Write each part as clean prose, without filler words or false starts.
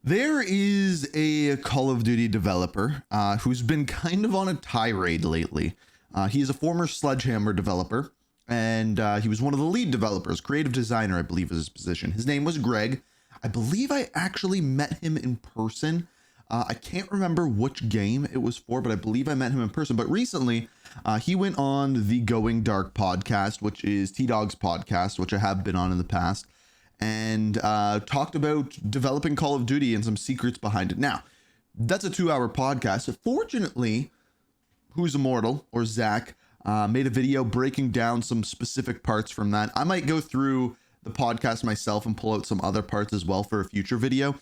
There is a Call of Duty developer who's been kind of on a tirade lately. He is a former Sledgehammer developer, and he was one of the lead developers, creative designer, I believe is his position. His name was Greg. I believe I actually met him in person. I can't remember which game it was for, but I believe I met him in person. But recently, he went on the Going Dark podcast, which is T-Dog's podcast, which I have been on in the past, and talked about developing Call of Duty and some secrets behind it. Now, that's a 2-hour podcast. Fortunately, Who's Immortal, or Zach, made a video breaking down some specific parts from that. I might go through the podcast myself and pull out some other parts as well for a future video.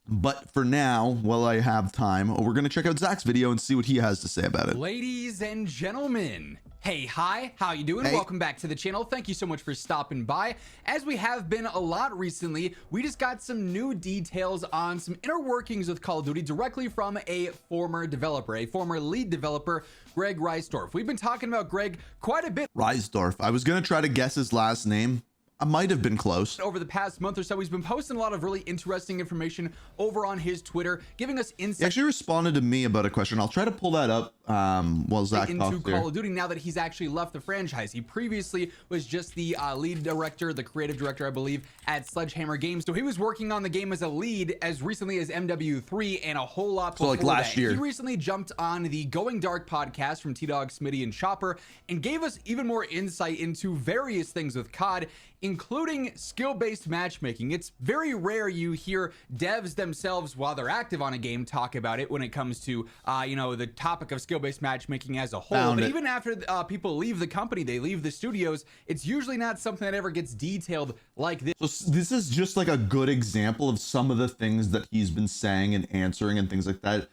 But for now, while I have time, we're going to check out Zach's video and see what he has to say about it. Ladies and gentlemen, hey, hi, how you doing? Hey. Welcome back to the channel. Thank you so much for stopping by. As we have been a lot recently, we just got some new details on some inner workings with Call of Duty directly from a former developer, a former lead developer, Greg Reisdorf. We've been talking about Greg quite a bit. Reisdorf. I was going to try to guess his last name. I might have been close. Over the past month or so, he's been posting a lot of really interesting information over on his Twitter, giving us insight. He actually responded to me about a question. I'll try to pull that up while Zach into talks Call here. of Duty now that he's actually left the franchise. He previously was just the lead director, the creative director, I believe, at Sledgehammer Games. So he was working on the game as a lead as recently as MW3 and a whole lot before like last that. year. He recently jumped on the Going Dark podcast from T-Dog, Smitty, and Chopper and gave us even more insight into various things with COD, including skill-based matchmaking. It's very rare you hear devs themselves, while they're active on a game, talk about it when it comes to, the topic of skill-based matchmaking as a whole. But even after people leave the company, they leave the studios, it's usually not something that ever gets detailed like this. So this is just like a good example of some of the things that he's been saying and answering and things like that.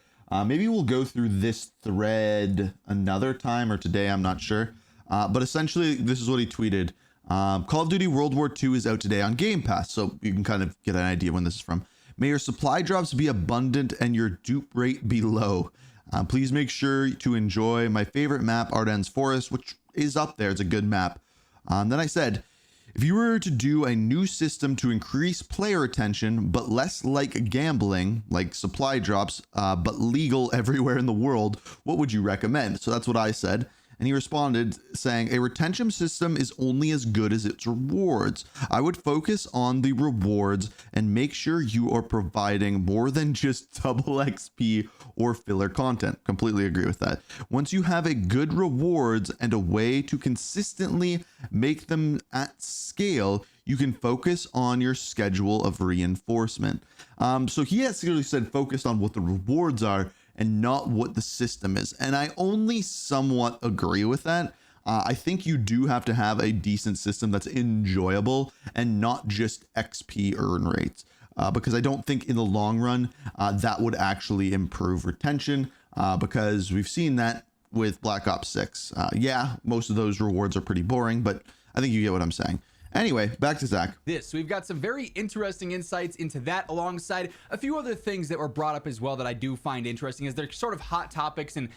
Maybe we'll go through this thread another time or today, I'm not sure. But essentially, this is what he tweeted. Call of Duty World War II is out today on Game Pass, so you can kind of get an idea when this is from. May your supply drops be abundant and your dupe rate be low. Please make sure to enjoy my favorite map, Ardennes Forest, which is up there. It's a good map. Then I said, if you were to do a new system to increase player attention, but less like gambling, like supply drops, but legal everywhere in the world, what would you recommend? So that's what I said. And he responded saying, a retention system is only as good as its rewards. I would focus on the rewards and make sure you are providing more than just double XP or filler content. Completely agree with that. Once you have a good rewards and a way to consistently make them at scale, you can focus on your schedule of reinforcement. So he actually said focused on what the rewards are and not what the system is. And I only somewhat agree with that. I think you do have to have a decent system that's enjoyable and not just XP earn rates. Because I don't think in the long run, that would actually improve retention, because we've seen that with Black Ops 6. Yeah, most of those rewards are pretty boring, but I think you get what I'm saying. Anyway, back to Zach. So we've got some very interesting insights into that, alongside a few other things that were brought up as well that I do find interesting, as they're sort of hot topics and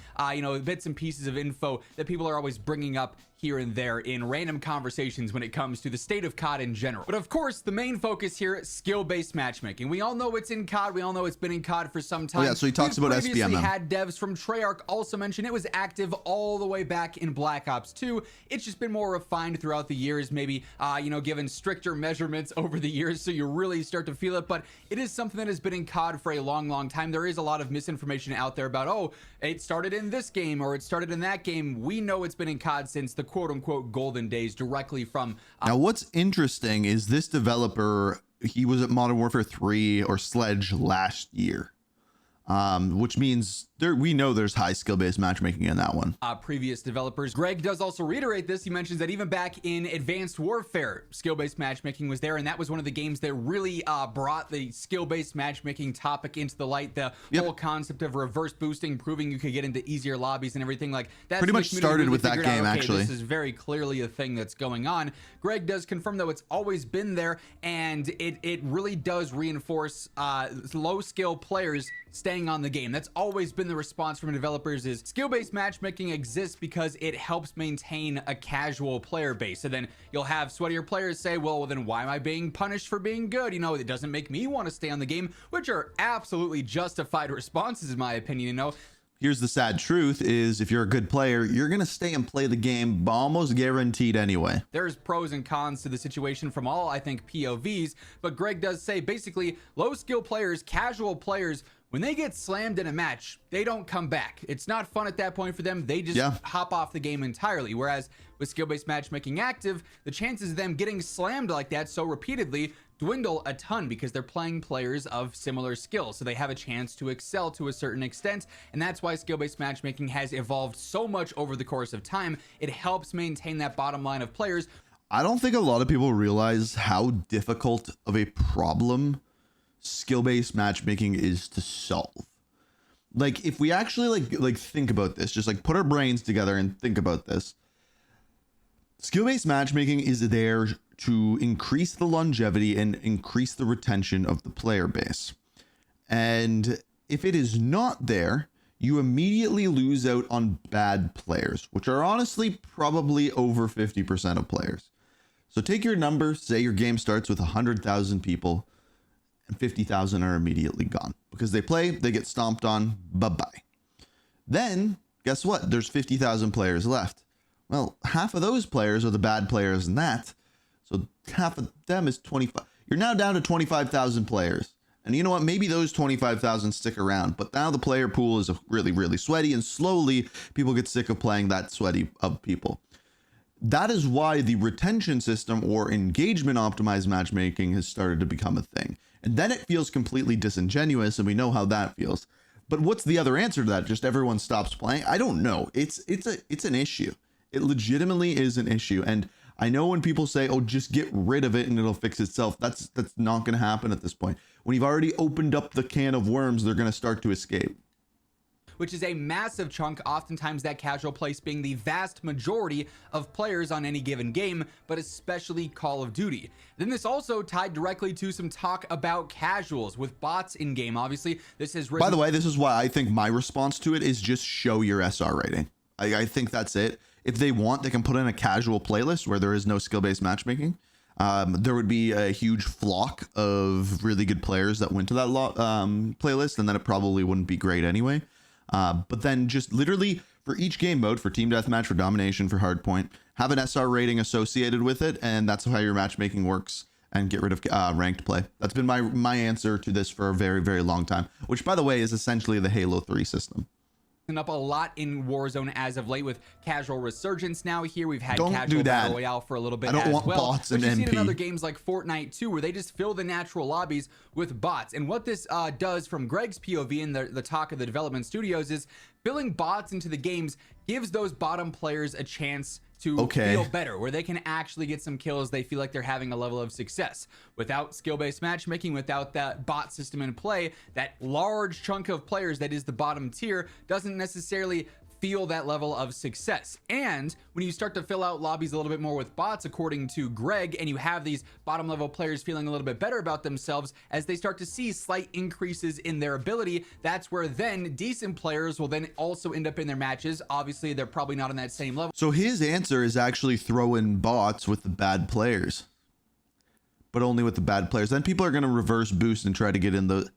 bits and pieces of info that people are always bringing up here and there in random conversations when it comes to the state of COD in general. But of course, the main focus here is skill-based matchmaking. We all know it's in COD. We all know it's been in COD for some time. Oh yeah, so he talks about SBMM. Previously had devs from Treyarch also mention it was active all the way back in Black Ops 2. It's just been more refined throughout the years, maybe, given stricter measurements over the years, so you really start to feel it. But it is something that has been in COD for a long, long time. There is a lot of misinformation out there about, oh, it started in this game or it started in that game. We know it's been in COD since the quote-unquote golden days, directly from now what's interesting is this developer, he was at Modern Warfare 3 or Sledge last year, which means we know there's high skill-based matchmaking in that one. Previous developers. Greg does also reiterate this. He mentions that even back in Advanced Warfare, skill-based matchmaking was there, and that was one of the games that really brought the skill-based matchmaking topic into the light. The whole concept of reverse boosting, proving you could get into easier lobbies and everything like that. Pretty much started with that game, actually. This is very clearly a thing that's going on. Greg does confirm, though, it's always been there, and it really does reinforce low-skill players staying staying on the game. That's always been the response from developers, is skill-based matchmaking exists because it helps maintain a casual player base. And then you'll have sweatier players say, well, then why am I being punished for being good? You know, it doesn't make me want to stay on the game, which are absolutely justified responses in my opinion, you know. Here's the sad truth is if you're a good player, you're going to stay and play the game almost guaranteed anyway. There's pros and cons to the situation from all, I think, POVs, but Greg does say basically low skill players, casual players, when they get slammed in a match, they don't come back. It's not fun at that point for them. They just hop off the game entirely. Whereas with skill-based matchmaking active, the chances of them getting slammed like that so repeatedly dwindle a ton because they're playing players of similar skill, so they have a chance to excel to a certain extent. And that's why skill-based matchmaking has evolved so much over the course of time. It helps maintain that bottom line of players. I don't think a lot of people realize how difficult of a problem skill-based matchmaking is to solve. Like, if we actually like think about this, just like put our brains together and think about this, skill-based matchmaking is there to increase the longevity and increase the retention of the player base. And if it is not there, you immediately lose out on bad players, which are honestly probably over 50% of players. So take your number, say your game starts with 100,000 people, and 50,000 are immediately gone because they play, they get stomped on, bye-bye. Then guess what? There's 50,000 players left. Well, half of those players are the bad players in that. So half of them is 25. You're now down to 25,000 players. And you know what? Maybe those 25,000 stick around, but now the player pool is really, really sweaty, and slowly people get sick of playing that sweaty of people. That is why the retention system or engagement optimized matchmaking has started to become a thing. And then it feels completely disingenuous, and we know how that feels. But what's the other answer to that? Just everyone stops playing? I don't know. It's an issue. It legitimately is an issue. And I know when people say, oh, just get rid of it and it'll fix itself. That's not going to happen at this point. When you've already opened up the can of worms, they're going to start to escape. Which is a massive chunk, oftentimes that casual place being the vast majority of players on any given game, but especially Call of Duty. Then this also tied directly to some talk about casuals with bots in game. Obviously, this has risen. By the way, this is why I think my response to it is just show your SR rating. I think that's it. If they want, they can put in a casual playlist where there is no skill-based matchmaking. There would be a huge flock of really good players that went to that playlist, and then it probably wouldn't be great anyway. But then just literally for each game mode, for team deathmatch, for domination, for hardpoint, have an SR rating associated with it, and that's how your matchmaking works. And get rid of ranked play. That's been my answer to this for a very, very long time, which, by the way, is essentially the Halo 3 system. Up a lot in Warzone as of late with casual resurgence now here. We've had Don't casual do that. battle royale for a little bit I don't as want well. bots But and you've seen MP. in other games like Fortnite too, where they just fill the natural lobbies with bots. And what this does from Greg's POV and the talk of the development studios is filling bots into the games gives those bottom players a chance to feel better, where they can actually get some kills. They feel like they're having a level of success. Without skill-based matchmaking, without that bot system in play, that large chunk of players that is the bottom tier doesn't necessarily feel that level of success. And when you start to fill out lobbies a little bit more with bots, according to Greg, and you have these bottom level players feeling a little bit better about themselves as they start to see slight increases in their ability, that's where then decent players will then also end up in their matches. Obviously, they're probably not on that same level. So his answer is actually throw in bots with the bad players, but only with the bad players. Then people are going to reverse boost and try to get in the,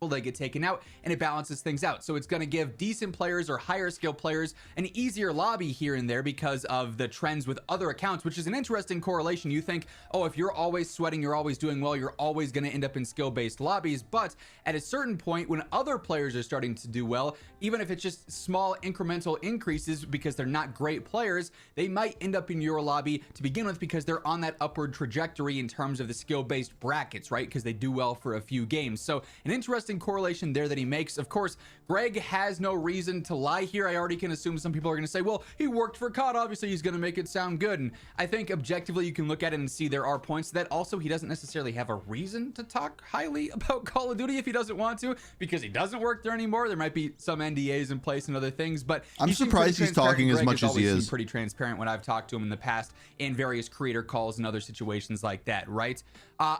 they get taken out, and it balances things out. So it's going to give decent players or higher skill players an easier lobby here and there because of the trends with other accounts, which is an interesting correlation. You think, oh, if you're always sweating, you're always doing well, you're always going to end up in skill-based lobbies. But at a certain point, when other players are starting to do well, even if it's just small incremental increases because they're not great players, they might end up in your lobby to begin with because they're on that upward trajectory in terms of the skill-based brackets, right? Because they do well for a few games. So an interesting correlation there that he makes. Of course, Greg has no reason to lie here. I already can assume some people are going to say, well, he worked for COD, obviously he's going to make it sound good. And I think objectively you can look at it and see there are points that also he doesn't necessarily have a reason to talk highly about Call of Duty if he doesn't want to, because he doesn't work there anymore. There might be some NDAs in place and other things, but I'm surprised he's talking as much as he is. Pretty transparent when I've talked to him in the past in various creator calls and other situations like that, right?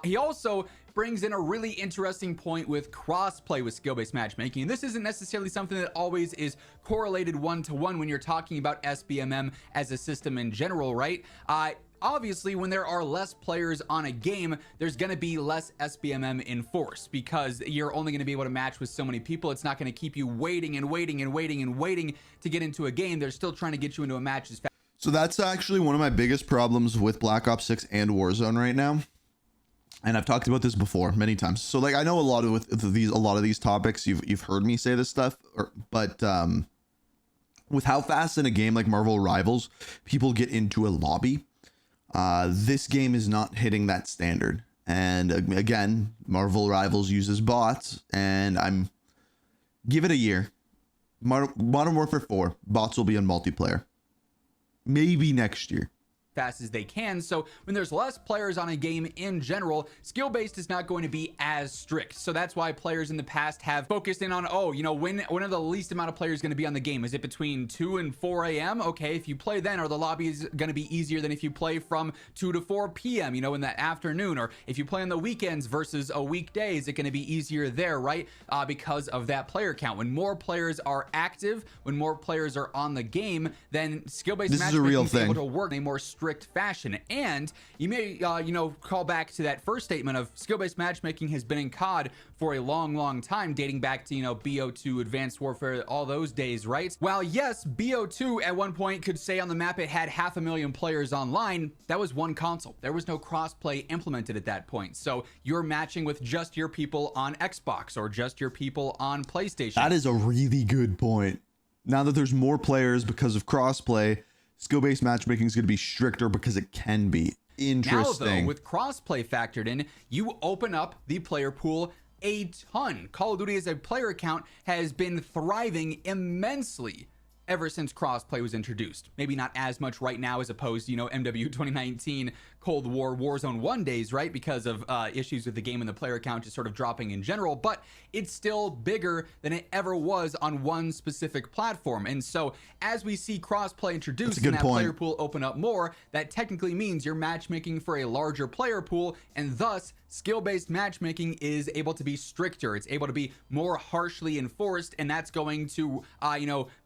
He also brings in a really interesting point with crossplay with skill-based matchmaking. And this isn't necessarily something that always is correlated one-to-one when you're talking about SBMM as a system in general, right? Obviously, when there are less players on a game, there's going to be less SBMM enforced because you're only going to be able to match with so many people. It's not going to keep you waiting and waiting and waiting and waiting to get into a game. They're still trying to get you into a match as fast. So that's actually one of my biggest problems with Black Ops 6 and Warzone right now. And I've talked about this before many times. So like I know a lot of these topics you've heard me say this stuff, but with how fast in a game like Marvel Rivals people get into a lobby, this game is not hitting that standard. And again, Marvel Rivals uses bots, and give it a year. Modern Warfare 4 bots will be on multiplayer. Maybe next year. Fast as they can. So when there's less players on a game in general, skill-based is not going to be as strict. So that's why players in the past have focused in on, when are the least amount of players going to be on the game? Is it between 2 and 4 a.m.? Okay, if you play then, are the lobbies going to be easier than if you play from 2 to 4 p.m., in that afternoon? Or if you play on the weekends versus a weekday, is it going to be easier there, right? Because of that player count. When more players are active, when more players are on the game, then skill-based matchmaking is able to work in a more strict fashion. And you may call back to that first statement of skill-based matchmaking has been in COD for a long time, dating back to BO2, Advanced Warfare, all those days, right? While yes, BO2 at one point could say on the map it had 500,000 players online, that was one console. There was no crossplay implemented at that point. So you're matching with just your people on Xbox or just your people on PlayStation. That is a really good point. Now that there's more players because of crossplay, skill-based matchmaking is going to be stricter because it can be. Interesting. Now, though, with crossplay factored in, you open up the player pool a ton. Call of Duty as a player account has been thriving immensely ever since crossplay was introduced. Maybe not as much right now as opposed to, MW 2019 Cold War Warzone 1 days, right? Because of issues with the game and the player count just sort of dropping in general, but it's still bigger than it ever was on one specific platform. And so as we see crossplay introduced and that player pool open up more, that technically means you're matchmaking for a larger player pool, and thus skill-based matchmaking is able to be stricter. It's able to be more harshly enforced, and that's going to,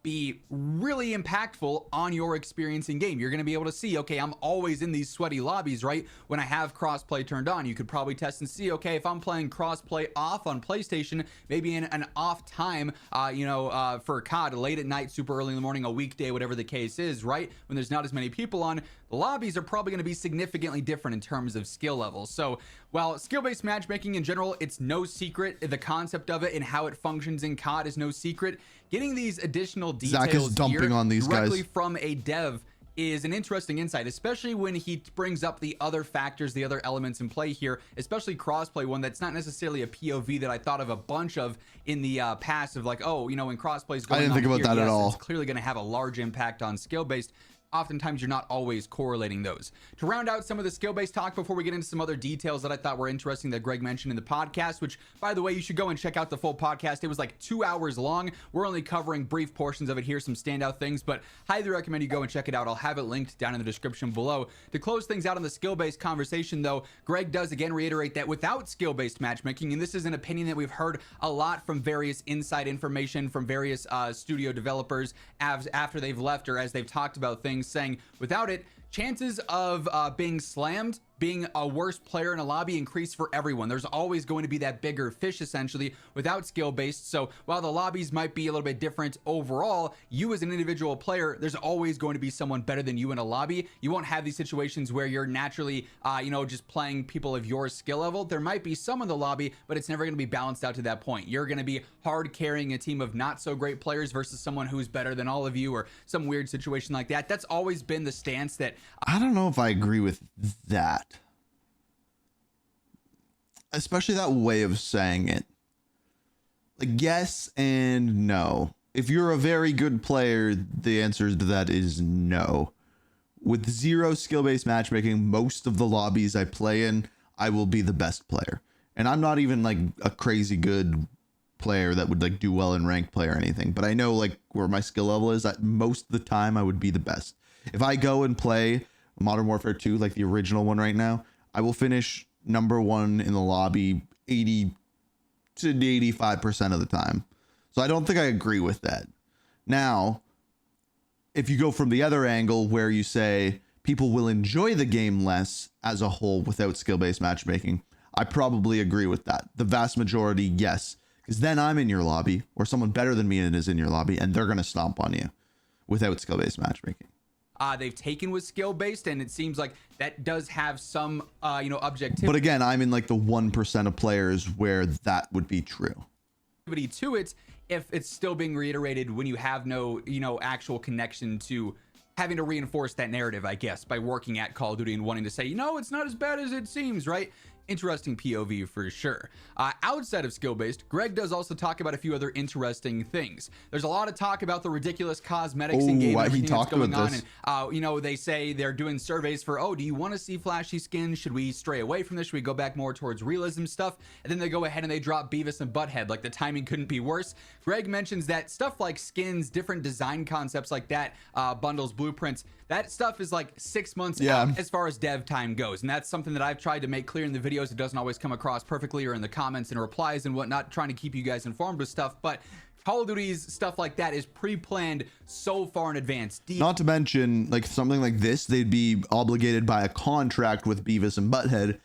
be really impactful on your experience in game. You're going to be able to see, okay, I'm always in these sweaty lobbies, right? When I have crossplay turned on, you could probably test and see, okay, if I'm playing crossplay off on PlayStation, maybe in an off time, for COD, late at night, super early in the morning, a weekday, whatever the case is, right? When there's not as many people on, the lobbies are probably going to be significantly different in terms of skill levels. So while skill-based matchmaking in general, it's no secret, the concept of it and how it functions in COD is no secret, getting these additional details Zach is dumping on these directly guys from a dev is an interesting insight, especially when he brings up the other factors, the other elements in play here, especially crossplay, one that's not necessarily a POV that I thought of a bunch of in the past of like, when crossplay is going on, I didn't think about that at all. It's clearly going to have a large impact on skill-based. Oftentimes you're not always correlating those. To round out some of the skill-based talk before we get into some other details that I thought were interesting that Greg mentioned in the podcast, which by the way, you should go and check out the full podcast. It was like 2 hours long. We're only covering brief portions of it here, some standout things, but highly recommend you go and check it out. I'll have it linked down in the description below. To close things out on the skill-based conversation though, Greg does again reiterate that without skill-based matchmaking, and this is an opinion that we've heard a lot from various inside information from various studio developers after they've left or as they've talked about things, saying without it, chances of being slammed, being a worse player in a lobby increase for everyone. There's always going to be that bigger fish essentially without skill-based. So while the lobbies might be a little bit different overall, you as an individual player, there's always going to be someone better than you in a lobby. You won't have these situations where you're naturally, just playing people of your skill level. There might be some in the lobby, but it's never going to be balanced out to that point. You're going to be hard carrying a team of not so great players versus someone who's better than all of you or some weird situation like that. That's always been the stance that I don't know if I agree with that. Especially that way of saying it. Like yes and no. If you're a very good player, the answer to that is no. With zero skill-based matchmaking, most of the lobbies I play in, I will be the best player. And I'm not even like a crazy good player that would like do well in ranked play or anything. But I know like where my skill level is, that most of the time I would be the best. If I go and play Modern Warfare 2, like the original one right now, I will finish number one in the lobby 80 to 85% of the time. So I don't think I agree with that. Now, if you go from the other angle where you say people will enjoy the game less as a whole without skill-based matchmaking, I probably agree with that. The vast majority, yes. Because then I'm in your lobby, or someone better than me is in your lobby, and they're going to stomp on you without skill-based matchmaking. They've taken with skill-based, and it seems like that does have some, objectivity. But again, I'm in like the 1% of players where that would be true. To it, if it's still being reiterated when you have no, actual connection to having to reinforce that narrative, I guess, by working at Call of Duty and wanting to say, it's not as bad as it seems, right? Interesting POV for sure. Outside of skill-based, Greg does also talk about a few other interesting things. There's a lot of talk about the ridiculous cosmetics in game and everything that's going on. And they say they're doing surveys for, do you want to see flashy skins? Should we stray away from this? Should we go back more towards realism stuff? And then they go ahead and they drop Beavis and Butthead. Like, the timing couldn't be worse. Greg mentions that stuff like skins, different design concepts like that, bundles, blueprints, that stuff is like 6 months out as far as dev time goes. And that's something that I've tried to make clear in the videos. It doesn't always come across perfectly, or in the comments and replies and whatnot, trying to keep you guys informed with stuff. But Call of Duty's stuff like that is pre-planned so far in advance. Not to mention, like, something like this, they'd be obligated by a contract with Beavis and Butthead.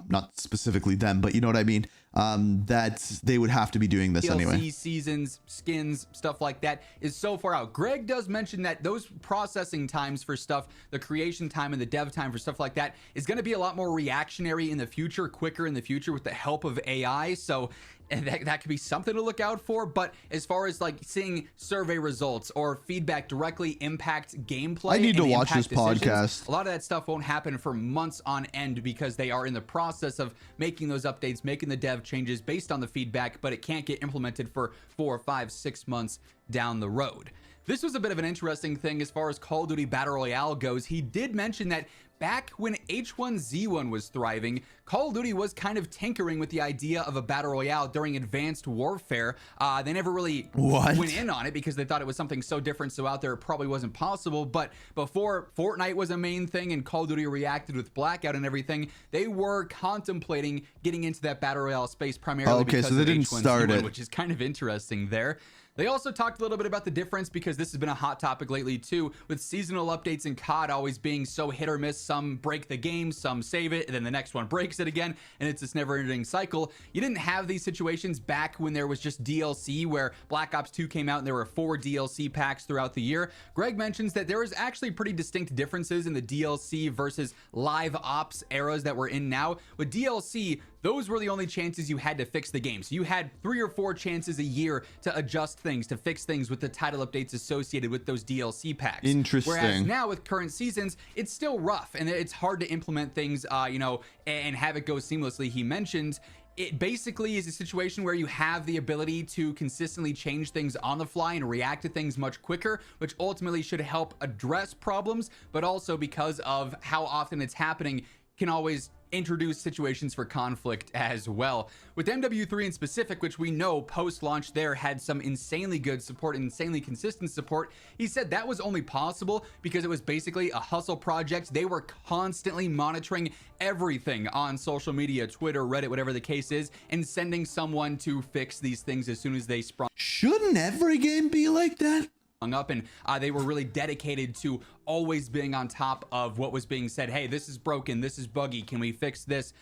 Not specifically them, but you know what I mean? That they would have to be doing this DLC, anyway. Seasons, skins, stuff like that is so far out. Greg does mention that those processing times for stuff, the creation time and the dev time for stuff like that, is going to be a lot more reactionary in the future, quicker in the future with the help of AI. So that could be something to look out for. But as far as like seeing survey results or feedback directly impact gameplay, I need to watch this podcast. A lot of that stuff won't happen for months on end because they are in the process of making those updates, making the dev changes based on the feedback, but it can't get implemented for 4, 5, 6 months down the road. This was a bit of an interesting thing as far as Call of Duty Battle Royale goes. He did mention that back when H1Z1 was thriving, Call of Duty was kind of tinkering with the idea of a Battle Royale during Advanced Warfare. They never really went in on it because they thought it was something so different, so out there it probably wasn't possible. But before Fortnite was a main thing and Call of Duty reacted with Blackout and everything, they were contemplating getting into that Battle Royale space primarily because so they of didn't H1Z1, start it, which is kind of interesting there. They also talked a little bit about the difference, because this has been a hot topic lately too, with seasonal updates in COD always being so hit or miss. Some break the game, some save it, and then the next one breaks it again, and it's this never-ending cycle. You didn't have these situations back when there was just DLC, where Black Ops 2 came out and there were 4 DLC packs throughout the year. Greg mentions that there was actually pretty distinct differences in the DLC versus live ops eras that we're in now. With DLC, those were the only chances you had to fix the game. So you had 3 or 4 chances a year to adjust things, to fix things with the title updates associated with those DLC packs. Interesting. Whereas now with current seasons, it's still rough and it's hard to implement things, and have it go seamlessly. He mentioned it basically is a situation where you have the ability to consistently change things on the fly and react to things much quicker, which ultimately should help address problems, but also because of how often it's happening, can always introduce situations for conflict as well. With MW3 in specific, which we know post-launch there had some insanely good support, insanely consistent support, he said that was only possible because it was basically a hustle project. They were constantly monitoring everything on social media, Twitter, Reddit, whatever the case is, and sending someone to fix these things as soon as they sprung. Shouldn't every game be like that? Up, and they were really dedicated to always being on top of what was being said. Hey, this is broken, this is buggy, can we fix this?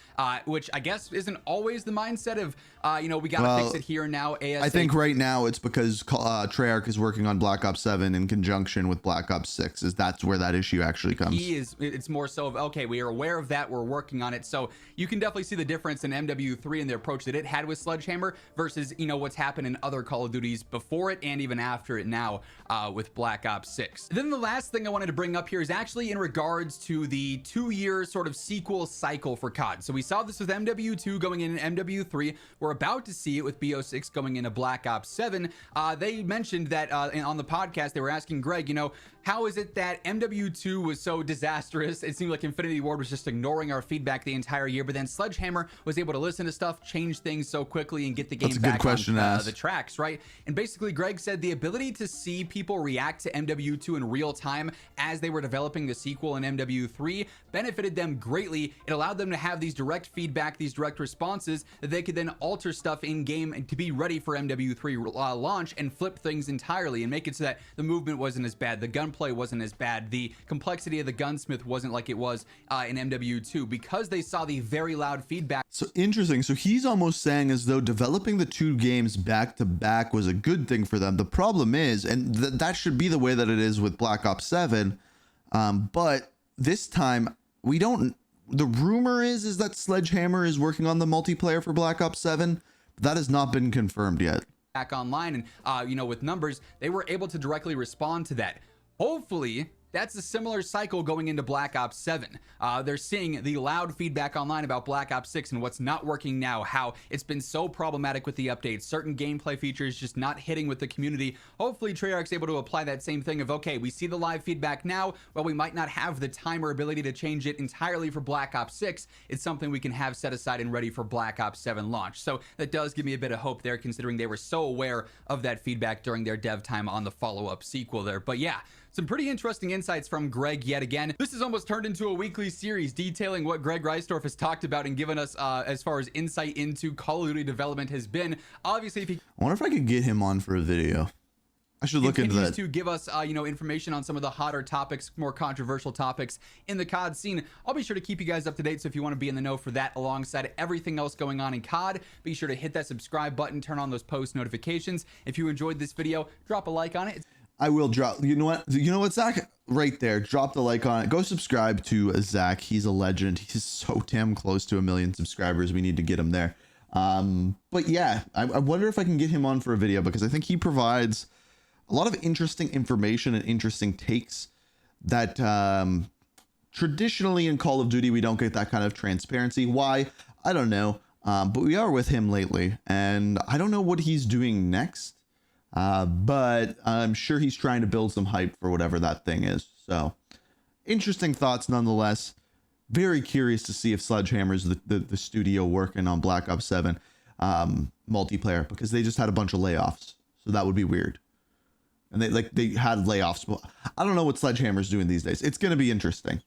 Which I guess isn't always the mindset of we gotta fix it here and now ASAP. I think right now it's because Treyarch is working on Black Ops 7 in conjunction with Black Ops 6. That's where that issue actually comes. It's more so of, okay, we are aware of that, we're working on it. So you can definitely see the difference in MW3 and the approach that it had with Sledgehammer versus what's happened in other Call of Duties before it and even after it now with Black Ops 6. Then the last thing I wanted to bring up here is actually in regards to the 2-year sort of sequel cycle for COD. So we saw this with MW2 going in MW3. We're about to see it with BO6 going into Black Ops 7. They mentioned that on the podcast, they were asking Greg, how is it that MW2 was so disastrous? It seemed like Infinity Ward was just ignoring our feedback the entire year, but then Sledgehammer was able to listen to stuff, change things so quickly, and get the game back on the tracks, right? And basically, Greg said the ability to see people react to MW2 in real time as they were developing the sequel in MW3 benefited them greatly. It allowed them to have these direct feedback, these direct responses that they could then alter stuff in game and to be ready for MW3 launch and flip things entirely and make it so that the movement wasn't as bad, the gunplay wasn't as bad, the complexity of the gunsmith wasn't like it was in MW2, because they saw the very loud feedback. So interesting. So he's almost saying as though developing the two games back to back was a good thing for them. The problem is, and that should be the way that it is with Black Ops 7, but this time we don't. The rumor is that Sledgehammer is working on the multiplayer for Black Ops 7. That has not been confirmed yet. Back online, and you know, with numbers, they were able to directly respond to that. Hopefully that's a similar cycle going into Black Ops 7. They're seeing the loud feedback online about Black Ops 6 and what's not working now, how it's been so problematic with the updates, certain gameplay features just not hitting with the community. Hopefully Treyarch's able to apply that same thing of, okay, we see the live feedback now, well, we might not have the time or ability to change it entirely for Black Ops 6. It's something we can have set aside and ready for Black Ops 7 launch. So that does give me a bit of hope there, considering they were so aware of that feedback during their dev time on the follow-up sequel there. But yeah, some pretty interesting insights from Greg yet again. This has almost turned into a weekly series detailing what Greg Reisdorf has talked about and given us as far as insight into Call of Duty development has been. Obviously, if he I wonder if I could get him on for a video. I should look into that. To give us, you know, information on some of the hotter topics, more controversial topics in the COD scene. I'll be sure to keep you guys up to date. So if you want to be in the know for that, alongside everything else going on in COD, be sure to hit that subscribe button, turn on those post notifications. If you enjoyed this video, drop a like on it. I will drop. You know what, Zach? Right there. Drop the like on it. Go subscribe to Zach. He's a legend. He's so damn close to 1 million subscribers. We need to get him there. But yeah, I wonder if I can get him on for a video, because I think he provides a lot of interesting information and interesting takes that traditionally in Call of Duty we don't get that kind of transparency. Why? I don't know. But we are with him lately, and I don't know what he's doing next. But I'm sure he's trying to build some hype for whatever that thing is. So interesting thoughts nonetheless. Very curious to see if Sledgehammer's the studio working on Black Ops 7 multiplayer, because they just had a bunch of layoffs. So that would be weird. And they had layoffs. I don't know what Sledgehammer's doing these days. It's going to be interesting.